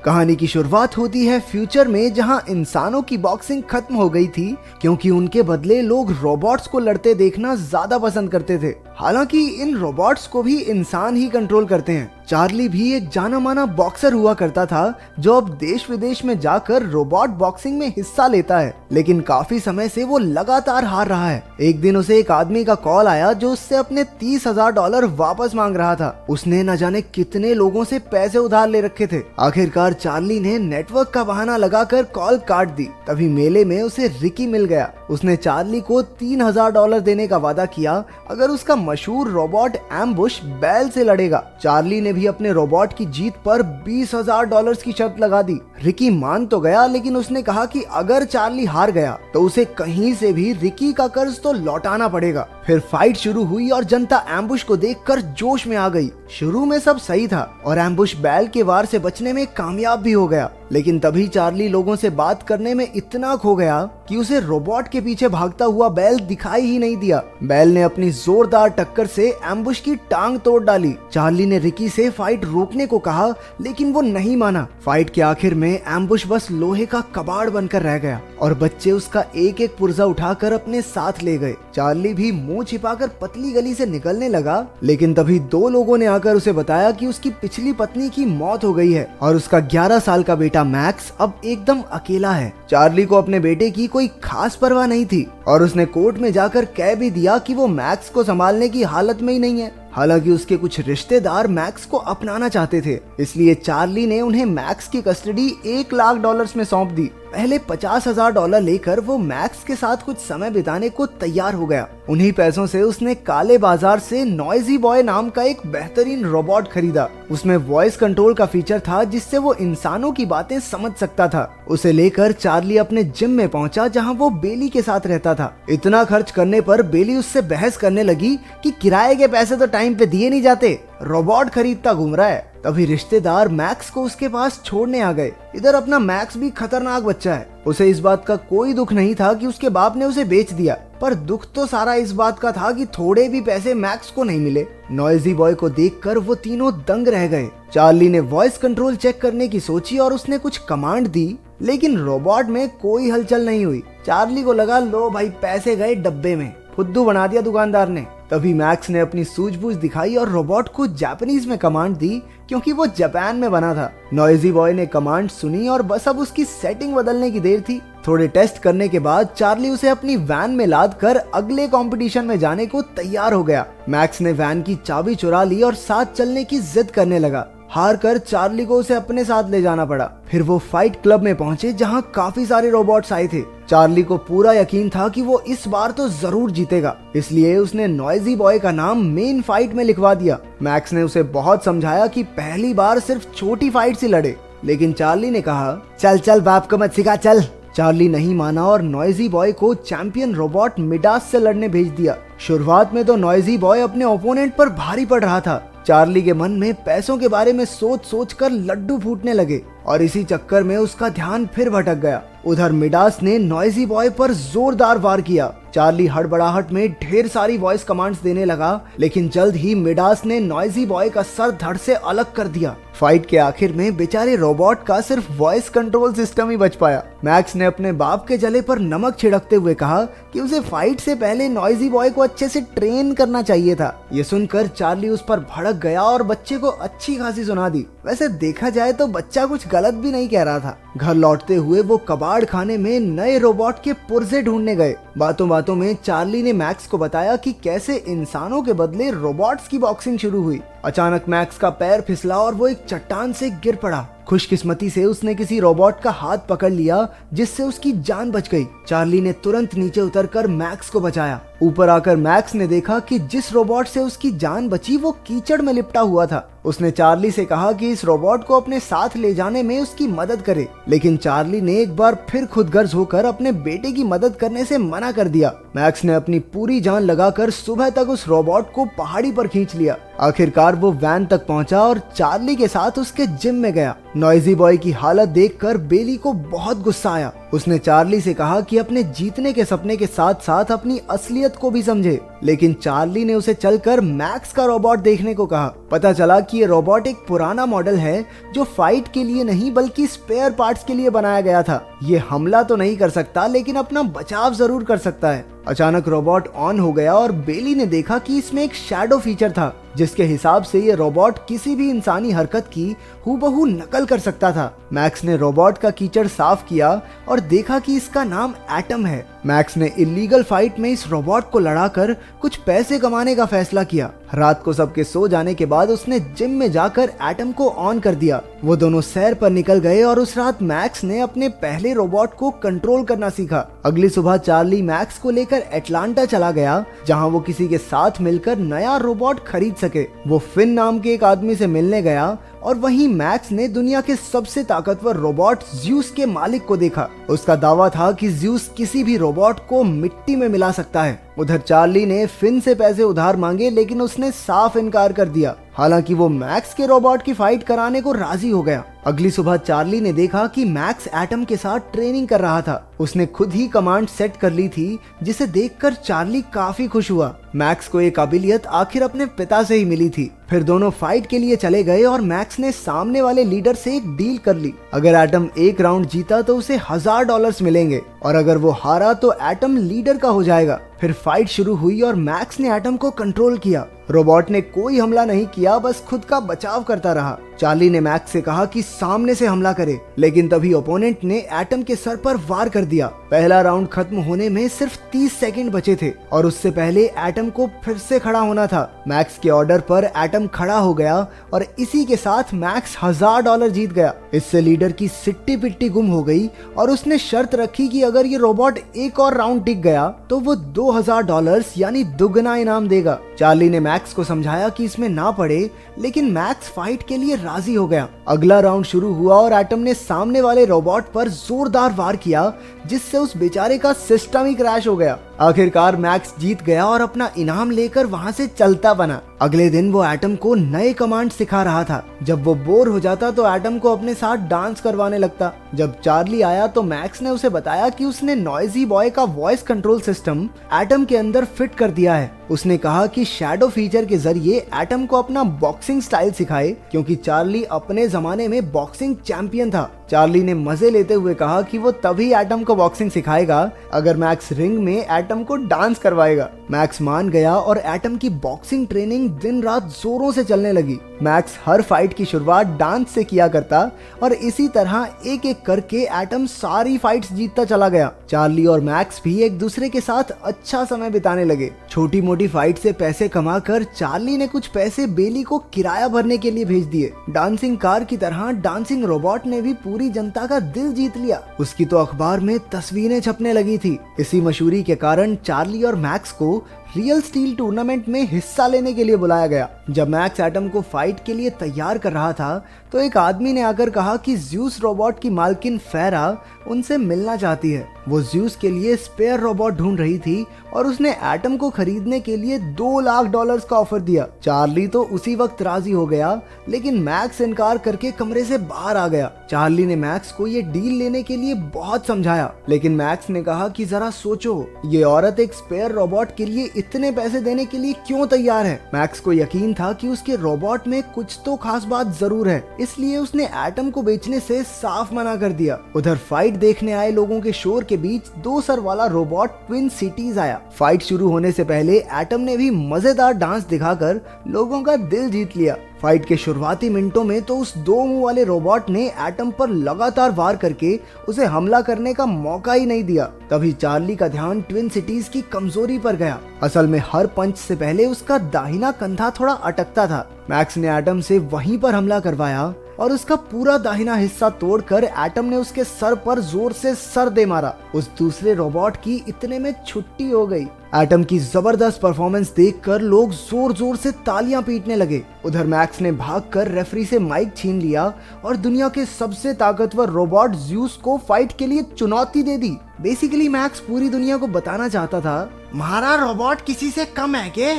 कहानी की शुरुआत होती है फ्यूचर में, जहां इंसानों की बॉक्सिंग खत्म हो गई थी क्योंकि उनके बदले लोग रोबोट्स को लड़ते देखना ज्यादा पसंद करते थे। हालांकि इन रोबोट्स को भी इंसान ही कंट्रोल करते हैं। चार्ली भी एक जाना माना बॉक्सर हुआ करता था जो अब देश विदेश में जाकर रोबोट बॉक्सिंग में हिस्सा लेता है, लेकिन काफी समय से वो लगातार हार रहा है। एक दिन उसे एक आदमी का कॉल आया जो उससे अपने $30,000 वापस मांग रहा था। उसने न जाने कितने लोगों से पैसे उधार ले रखे थे। आखिरकार चार्ली ने नेटवर्क का बहाना लगाकर कॉल काट दी। तभी मेले में उसे रिकी मिल गया। उसने चार्ली को $3,000 देने का वादा किया अगर उसका मशहूर रोबोट एम्बुश बेल से लड़ेगा। चार्ली ने भी अपने रोबोट की जीत पर $20,000 की शर्त लगा दी। रिकी मान तो गया, लेकिन उसने कहा कि अगर चार्ली हार गया तो उसे कहीं से भी रिकी का कर्ज तो लौटाना पड़ेगा। फिर फाइट शुरू हुई और जनता एम्बुश को देखकर जोश में आ गई। शुरू में सब सही था और एम्बुश बैल के वार से बचने में कामयाब भी हो गया, लेकिन तभी चार्ली लोगों से बात करने में इतना खो गया कि उसे रोबोट के पीछे भागता हुआ बैल दिखाई ही नहीं दिया। बैल ने अपनी जोरदार टक्कर से एम्बुश की टांग तोड़ डाली। चार्ली ने रिकी से फाइट रोकने को कहा, लेकिन वो नहीं माना। फाइट के आखिर में एम्बुश बस लोहे का कबाड़ बनकर रह गया और बच्चे उसका एक एक पुर्जा उठाकर अपने साथ ले गए। चार्ली भी मुंह छिपाकर पतली गली से निकलने लगा, लेकिन तभी दो लोगों ने आकर उसे बताया कि उसकी पिछली पत्नी की मौत हो गई है और उसका 11 साल का बेटा मैक्स अब एकदम अकेला है। चार्ली को अपने बेटे की कोई खास परवाह नहीं थी और उसने कोर्ट में जाकर कह भी दिया कि वो मैक्स को संभालने की हालत में ही नहीं है। हालांकि उसके कुछ रिश्तेदार मैक्स को अपनाना चाहते थे, इसलिए चार्ली ने उन्हें मैक्स की कस्टडी $1,00,000 में सौंप दी। पहले $50,000 लेकर वो मैक्स के साथ कुछ समय बिताने को तैयार हो गया। उन्हीं पैसों से उसने काले बाजार से नॉइजी बॉय नाम का एक बेहतरीन रोबोट खरीदा। उसमें वॉइस कंट्रोल का फीचर था जिससे वो इंसानों की बातें समझ सकता था। उसे लेकर चार्ली अपने जिम में पहुंचा जहां वो बेली के साथ रहता था। इतना खर्च करने पर बेली उससे बहस करने लगी कि किराए के पैसे तो टाइम पे दिए नहीं जाते, रोबोट खरीदता घूम रहा है। तभी रिश्तेदार मैक्स को उसके पास छोड़ने आ गए। इधर अपना मैक्स भी खतरनाक बच्चा है। उसे इस बात का कोई दुख नहीं था कि उसके बाप ने उसे बेच दिया, पर दुख तो सारा इस बात का था कि थोड़े भी पैसे मैक्स को नहीं मिले। नॉइजी बॉय को देखकर वो तीनों दंग रह गए। चार्ली ने वॉइस कंट्रोल चेक करने की सोची और उसने कुछ कमांड दी, लेकिन रोबोट में कोई हलचल नहीं हुई। चार्ली को लगा लो भाई पैसे गए डब्बे में, फुद्दू बना दिया दुकानदार ने। तभी मैक्स ने अपनी सूझबूझ दिखाई और रोबोट को जापानीज में कमांड दी क्योंकि वो जापान में बना था। नॉइजी बॉय ने कमांड सुनी और बस अब उसकी सेटिंग बदलने की देर थी। थोड़े टेस्ट करने के बाद चार्ली उसे अपनी वैन में लाद कर अगले कंपटीशन में जाने को तैयार हो गया। मैक्स ने वैन की चाबी चुरा ली और साथ चलने की जिद करने लगा। हार कर चार्ली को उसे अपने साथ ले जाना पड़ा। फिर वो फाइट क्लब में पहुंचे जहां काफी सारे रोबोट्स आए थे। चार्ली को पूरा यकीन था कि वो इस बार तो जरूर जीतेगा, इसलिए उसने नॉइजी बॉय का नाम मेन फाइट में लिखवा दिया। मैक्स ने उसे बहुत समझाया कि पहली बार सिर्फ छोटी फाइट से लड़े, लेकिन चार्ली ने कहा चल चल बाप को मत सिखा चल। चार्ली नहीं माना और नॉइजी बॉय को चैंपियन रोबोट मिडास से लड़ने भेज दिया। शुरुआत में तो नॉइजी बॉय अपने ओपोनेंट पर भारी पड़ रहा था। चार्ली के मन में पैसों के बारे में सोच सोच कर लड्डू फूटने लगे और इसी चक्कर में उसका ध्यान फिर भटक गया। उधर मिडास ने नॉइजी बॉय पर जोरदार वार किया। चार्ली हड़बड़ाहट में ढेर सारी वॉइस कमांड्स देने लगा, लेकिन जल्द ही मिडास ने नॉइजी बॉय का सर धड़ से अलग कर दिया। फाइट के आखिर में बेचारे रोबोट का सिर्फ वॉइस कंट्रोल सिस्टम ही बच पाया। मैक्स ने अपने बाप के जले पर नमक छिड़कते हुए कहा कि उसे फाइट से पहले नॉइजी बॉय को अच्छे से ट्रेन करना चाहिए था। ये सुनकर चार्ली उस पर भड़क गया और बच्चे को अच्छी खासी सुना दी। वैसे देखा जाए तो बच्चा कुछ गलत भी नहीं कह रहा था। घर लौटते हुए वो कबाड़ खाने में नए रोबोट के पुर्जे ढूंढने गए। बातों बातों में चार्ली ने मैक्स को बताया कि कैसे इंसानों के बदले रोबोट्स की बॉक्सिंग शुरू हुई। अचानक मैक्स का पैर फिसला और वो एक चट्टान से गिर पड़ा। खुशकिस्मती से उसने किसी रोबोट का हाथ पकड़ लिया जिससे उसकी जान बच गई। चार्ली ने तुरंत नीचे उतरकर मैक्स को बचाया। ऊपर आकर मैक्स ने देखा कि जिस रोबोट से उसकी जान बची वो कीचड़ में लिपटा हुआ था। उसने चार्ली से कहा कि इस रोबोट को अपने साथ ले जाने में उसकी मदद करे, लेकिन चार्ली ने एक बार फिर खुदगर्ज होकर अपने बेटे की मदद करने से मना कर दिया। मैक्स ने अपनी पूरी जान लगाकर सुबह तक उस रोबोट को पहाड़ी पर खींच लिया। आखिरकार वो वैन तक पहुंचा और चार्ली के साथ उसके जिम में गया। नॉइजी बॉय की हालत देखकर बेली को बहुत गुस्सा आया। उसने चार्ली से कहा कि अपने जीतने के सपने के साथ साथ अपनी असलियत असलियत को भी समझे, लेकिन चार्ली ने उसे चलकर मैक्स का रोबोट देखने को कहा। पता चला कि ये रोबोट एक पुराना मॉडल है जो फाइट के लिए नहीं बल्कि स्पेयर पार्ट्स के लिए बनाया गया था। ये हमला तो नहीं कर सकता लेकिन अपना बचाव जरूर कर सकता है। अचानक रोबोट ऑन हो गया और बेली ने देखा कि इसमें एक शैडो फीचर था, जिसके हिसाब से ये रोबोट किसी भी इंसानी हरकत की हूबहू नकल कर सकता था। मैक्स ने रोबोट का कीचड़ साफ किया और देखा कि इसका नाम एटम है। मैक्स ने इलीगल फाइट में इस रोबोट को लड़ाकर कुछ पैसे कमाने का फैसला किया। रात को सबके सो जाने के बाद उसने जिम में जाकर एटम को ऑन कर दिया। वो दोनों सैर पर निकल गए और उस रात मैक्स ने अपने पहले रोबोट को कंट्रोल करना सीखा। अगली सुबह चार्ली मैक्स को लेकर एटलांटा चला गया, जहां वो किसी के साथ मिलकर नया रोबोट खरीद सके। वो फिन नाम के एक आदमी से मिलने गया और वहीं मैक्स ने दुनिया के सबसे ताकतवर रोबोट ज़्यूस के मालिक को देखा। उसका दावा था कि ज़्यूस किसी भी रोबोट को मिट्टी में मिला सकता है। उधर चार्ली ने फिन से पैसे उधार मांगे लेकिन उसने साफ इनकार कर दिया। हालांकि वो मैक्स के रोबोट की फाइट कराने को राजी हो गया। अगली सुबह चार्ली ने देखा कि मैक्स एटम के साथ ट्रेनिंग कर रहा था। उसने खुद ही कमांड सेट कर ली थी, जिसे देखकर चार्ली काफी खुश हुआ। मैक्स को ये काबिलियत आखिर अपने पिता से ही मिली थी। फिर दोनों फाइट के लिए चले गए और मैक्स ने सामने वाले लीडर से एक डील कर ली। अगर एटम एक राउंड जीता तो उसे $1000 मिलेंगे और अगर वो हारा तो एटम लीडर का हो जाएगा। फिर फाइट शुरू हुई और मैक्स ने एटम को कंट्रोल किया। रोबोट ने कोई हमला नहीं किया, बस खुद का बचाव करता रहा। चार्ली ने मैक्स से कहा कि सामने से हमला करे, लेकिन तभी ओपोनेंट ने एटम के सर पर वार कर दिया। पहला राउंड खत्म होने में सिर्फ 30 सेकंड बचे थे और उससे पहले एटम को फिर से खड़ा होना था। मैक्स के ऑर्डर पर एटम खड़ा हो गया और इसी के साथ मैक्स $1000 जीत गया। इससे लीडर की सिट्टी पिट्टी गुम हो गई और उसने शर्त रखी कि अगर ये रोबोट एक और राउंड टिक गया तो वो $2000 यानी दुगना इनाम देगा। चार्ली ने मैक्स को समझाया कि इसमें ना पड़े, लेकिन मैक्स फाइट के लिए राजी हो गया। अगला राउंड शुरू हुआ और एटम ने सामने वाले रोबोट पर जोरदार वार किया, जिससे उस बेचारे का सिस्टम ही क्रैश हो गया। आखिरकार मैक्स जीत गया और अपना इनाम लेकर वहां से चलता बना। अगले दिन वो एटम को नए कमांड सिखा रहा था। जब वो बोर हो जाता तो एटम को अपने साथ डांस करवाने लगता। जब चार्ली आया तो मैक्स ने उसे बताया कि उसने नॉइजी बॉय का वॉइस कंट्रोल सिस्टम एटम के अंदर फिट कर दिया है। उसने कहा कि शैडो फीचर के जरिए एटम को अपना बॉक्सिंग स्टाइल सिखाए, क्योंकि चार्ली अपने जमाने में बॉक्सिंग चैंपियन था। चार्ली ने मजे लेते हुए कहा कि वो तभी एटम को बॉक्सिंग सिखाएगा अगर मैक्स रिंग में एटम को डांस करवाएगा। मैक्स मान गया और एटम की बॉक्सिंग ट्रेनिंग दिन रात जोरों से चलने लगी। मैक्स हर फाइट की शुरुआत डांस से किया करता और इसी तरह एक एक करके एटम सारी फाइट्स जीतता चला गया। चार्ली और मैक्स भी एक दूसरे के साथ अच्छा समय बिताने लगे। छोटी मोटी फाइट से पैसे कमाकर चार्ली ने कुछ पैसे बेली को किराया भरने के लिए भेज दिए। डांसिंग कार की तरह डांसिंग रोबोट ने भी पूरी जनता का दिल जीत लिया। उसकी तो अखबार में तस्वीरें छपने लगी थी। इसी मशहूरी के कारण चार्ली और मैक्स को रियल स्टील टूर्नामेंट में हिस्सा लेने के लिए बुलाया गया। जब मैक्स एटम को फाइट के लिए तैयार कर रहा था तो एक आदमी ने आकर कहा कि ज़्यूस रोबोट की मालकिन फेरा उनसे मिलना चाहती है। वो ज़्यूस के लिए स्पेयर रोबोट ढूंढ रही थी और उसने एटम को खरीदने के लिए $2 लाख का ऑफर दिया। चार्ली तो उसी वक्त राजी हो गया, लेकिन मैक्स इनकार करके कमरे से बाहर आ गया। चार्ली ने मैक्स को ये डील लेने के लिए बहुत समझाया, लेकिन मैक्स ने कहा कि जरा सोचो, ये औरत एक स्पेयर रोबोट के लिए इतने पैसे देने के लिए क्यों तैयार है। मैक्स को यकीन था कि उसके रोबोट में कुछ तो खास बात जरूर है, इसलिए उसने एटम को बेचने से साफ मना कर दिया। उधर फाइट देखने आए लोगों के शोर के बीच 2 सर वाला रोबोट ट्विन सिटीज आया। फाइट शुरू होने से पहले एटम ने भी मजेदार डांस दिखाकर लोगों का दिल जीत लिया। फाइट के शुरुआती मिनटों में तो उस 2 मुंह वाले रोबोट ने एटम पर लगातार वार करके उसे हमला करने का मौका ही नहीं दिया। तभी चार्ली का ध्यान ट्विन सिटीज की कमजोरी पर गया। असल में हर पंच से पहले उसका दाहिना कंधा थोड़ा अटकता था। मैक्स ने एटम से वहीं पर हमला करवाया और उसका पूरा दाहिना हिस्सा तोड़कर एटम ने उसके सर पर जोर से सर दे मारा। उस दूसरे रोबोट की इतने में छुट्टी हो गई। एटम की जबरदस्त परफॉर्मेंस देखकर लोग जोर जोर से तालियां पीटने लगे। उधर मैक्स ने भागकर रेफरी से माइक छीन लिया और दुनिया के सबसे ताकतवर रोबोट ज़्यूस को फाइट के लिए चुनौती दे दी। बेसिकली मैक्स पूरी दुनिया को बताना चाहता था, हमारा रोबोट किसी से कम है के?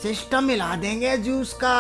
सिस्टम मिला देंगे ज़्यूस का।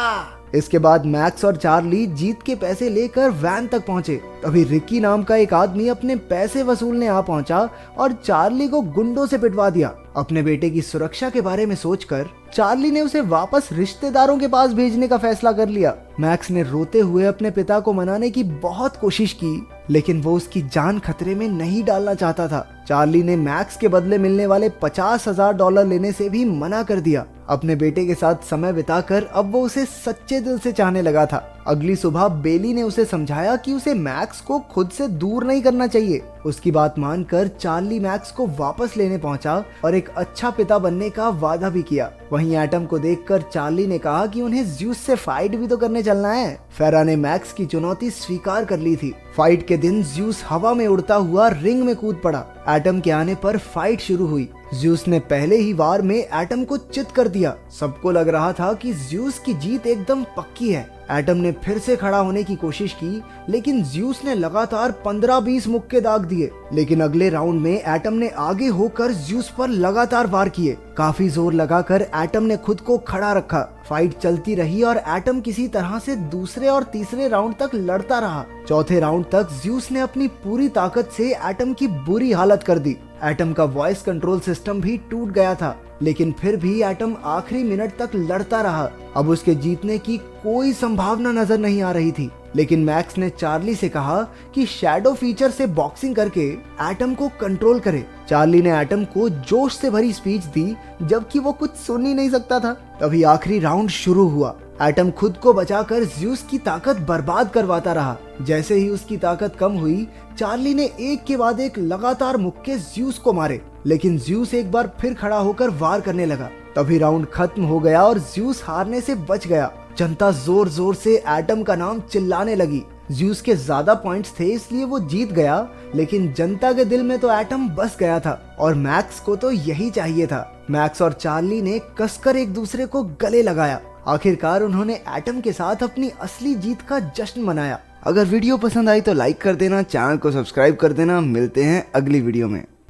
इसके बाद मैक्स और चार्ली जीत के पैसे लेकर वैन तक पहुंचे। तभी रिकी नाम का एक आदमी अपने पैसे वसूलने आ पहुंचा और चार्ली को गुंडों से पिटवा दिया। अपने बेटे की सुरक्षा के बारे में सोचकर चार्ली ने उसे वापस रिश्तेदारों के पास भेजने का फैसला कर लिया। मैक्स ने रोते हुए अपने पिता को मनाने की बहुत कोशिश की, लेकिन वो उसकी जान खतरे में नहीं डालना चाहता था। चार्ली ने मैक्स के बदले मिलने वाले $50,000 लेने से भी मना कर दिया। अपने बेटे के साथ समय बिताकर अब वो उसे सच्चे दिल से चाहने लगा था। अगली सुबह बेली ने उसे समझाया कि उसे मैक्स को खुद से दूर नहीं करना चाहिए। उसकी बात मानकर चार्ली मैक्स को वापस लेने पहुंचा और एक अच्छा पिता बनने का वादा भी किया। वहीं एटम को देखकर चार्ली ने कहा कि उन्हें ज्यूस से फाइट भी तो करने चलना है। फेरा ने मैक्स की चुनौती स्वीकार कर ली थी। फाइट के दिन ज्यूस हवा में उड़ता हुआ रिंग में कूद पड़ा। एटम के आने पर फाइट शुरू हुई। ज्यूस ने पहले ही वार में एटम को चित कर दिया। सबको लग रहा था कि ज्यूस की जीत एकदम पक्की है। एटम ने फिर से खड़ा होने की कोशिश की, लेकिन ज्यूस ने लगातार 15-20 मुक्के दाग दिए। लेकिन अगले राउंड में एटम ने आगे होकर ज्यूस पर लगातार वार किए। काफी जोर लगाकर एटम ने खुद को खड़ा रखा। फाइट चलती रही और एटम किसी तरह से दूसरे और तीसरे राउंड तक लड़ता रहा। चौथे राउंड तक ज्यूस ने अपनी पूरी ताकत से एटम की बुरी हालत कर दी। एटम का वॉइस कंट्रोल सिस्टम भी टूट गया था, लेकिन फिर भी एटम आखिरी मिनट तक लड़ता रहा। अब उसके जीतने की कोई संभावना नजर नहीं आ रही थी। लेकिन मैक्स ने चार्ली से कहा कि शैडो फीचर से बॉक्सिंग करके एटम को कंट्रोल करे। चार्ली ने एटम को जोश से भरी स्पीच दी, जबकि वो कुछ सुन ही नहीं सकता था। तभी आखिरी राउंड शुरू हुआ। एटम खुद को बचाकर ज्यूस की ताकत बर्बाद करवाता रहा। जैसे ही उसकी ताकत कम हुई, चार्ली ने एक के बाद एक लगातार मुक्के ज्यूस को मारे, लेकिन ज्यूस एक बार फिर खड़ा होकर वार करने लगा। तभी राउंड खत्म हो गया और ज्यूस हारने से बच गया। जनता जोर जोर से एटम का नाम चिल्लाने लगी। ज्यूस के ज्यादा पॉइंट्स थे, इसलिए वो जीत गया, लेकिन जनता के दिल में तो एटम बस गया था और मैक्स को तो यही चाहिए था। मैक्स और चार्ली ने कसकर एक दूसरे को गले लगाया। आखिरकार उन्होंने एटम के साथ अपनी असली जीत का जश्न मनाया। अगर वीडियो पसंद आई तो लाइक कर देना, चैनल को सब्सक्राइब कर देना। मिलते हैं अगली वीडियो में।